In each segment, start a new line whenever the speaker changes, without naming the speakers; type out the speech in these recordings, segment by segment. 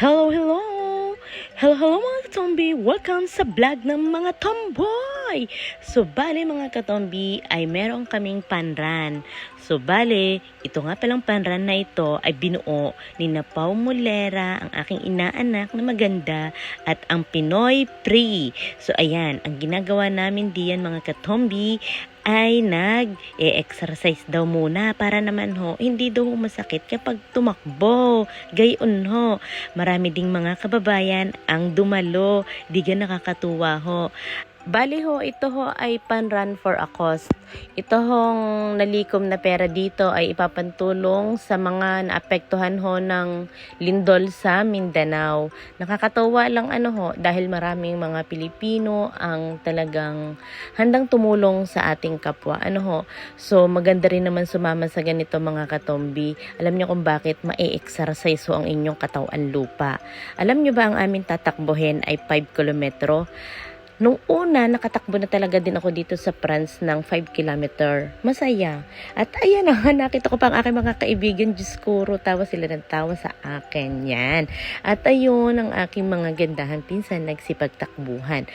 Hello, hello! Hello, hello mga katombi! Welcome sa vlog ng mga tomboy! So, bale mga katombi ay meron kaming panran. So, bale, ito nga palang panran na ito ay binuo ni Pao Mulera, ang aking inaanak na maganda, at ang Pinoy Pre. So, ayan, ang ginagawa namin diyan mga katombi ay nag-e-exercise daw muna para naman hindi daw masakit kapag tumakbo. Gayon marami ding mga kababayan ang dumalo, di ka nakakatuwa Bali ito ay pan-run for a cause. Ito nalikom na pera dito ay ipapantulong sa mga naapektuhan ng lindol sa Mindanao. Nakakatawa lang dahil maraming mga Pilipino ang talagang handang tumulong sa ating kapwa. So maganda rin naman sumama sa ganito mga katombi. Alam niyo kung bakit ma-exercise ang inyong katawan lupa. Alam niyo ba ang aming tatakbuhin ay 5 kilometro? Nung una, nakatakbo na talaga din ako dito sa France ng 5 kilometer. Masaya. At ayan nakita ko pa ang aking mga kaibigan. Diyos ko, tawa sila ng tawa sa akin. Yan. At ayun, ang aking mga gandahan pinsan nagsipagtakbuhan.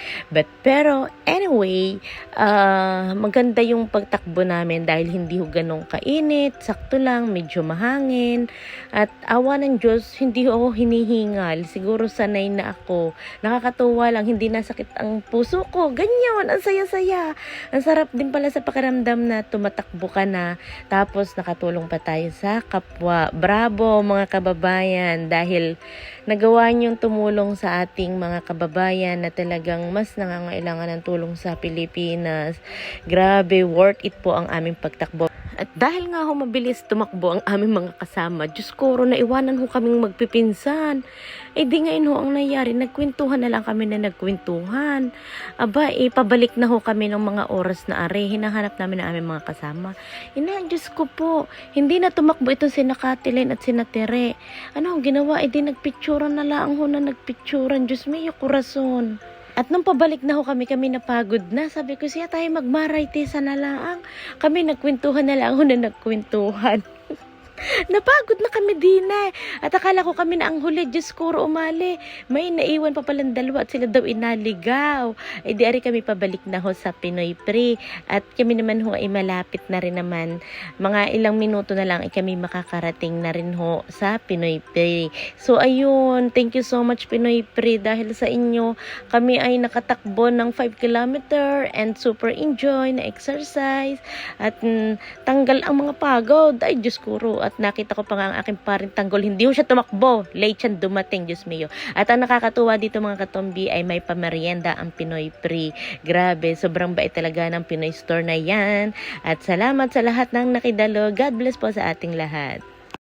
Pero anyway, maganda yung pagtakbo namin dahil hindi ganong kainit. Sakto lang, medyo mahangin. At awa ng Diyos, hindi ako hinihingal. Siguro sanay na ako. Nakakatuwa lang, hindi nasakit ang puso ko. Ganyan, ang saya-saya. Ang sarap din pala sa pakiramdam na tumatakbo ka na. Tapos nakatulong pa tayo sa kapwa. Bravo mga kababayan dahil nagawa niyong tumulong sa ating mga kababayan na talagang mas nangangailangan ng tulong sa Pilipinas. Grabe, worth it po ang aming pagtakbo. At dahil nga mabilis tumakbo ang aming mga kasama, Diyos ko, naiwanan kaming magpipinsan. Di ngayon ang nangyari, nagkwentuhan na lang kami na nagkwentuhan. Pabalik na kami ng mga oras na are, hinahanap namin ang aming mga kasama. Diyos ko po, hindi na tumakbo itong sina Katilin at sina Tere. Ginawa? Di nagpicturan na lang na nagpicturan. Diyos mio, kurason. At nung pabalik na kami napagod na. Sabi ko, siya tayo magmaraitesa na lang. Kami nagkwentuhan na lang na nagkwentuhan. Napagod na kami din At akala ko kami na ang huli. Diyos ko, umali. May naiwan pa palang dalawa at sila daw inaligaw. Di ari kami pabalik na sa Pinoy Pre. At kami naman ay malapit na rin naman. Mga ilang minuto na lang ay kami makakarating na rin sa Pinoy Pre. So ayun, thank you so much Pinoy Pre dahil sa inyo kami ay nakatakbo ng 5 kilometer and super enjoy na exercise at tanggal ang mga pagod. Ay Diyos ko, at nakita ko pa nga ang aking paring tanggol, hindi siya tumakbo, late siya dumating, Diyos mio. At ang nakakatuwa dito mga katombi ay may pamerienda ang Pinoy Pre. Grabe, sobrang bait talaga ng Pinoy Store na yan. At salamat sa lahat ng nakidalo. God bless po sa ating lahat.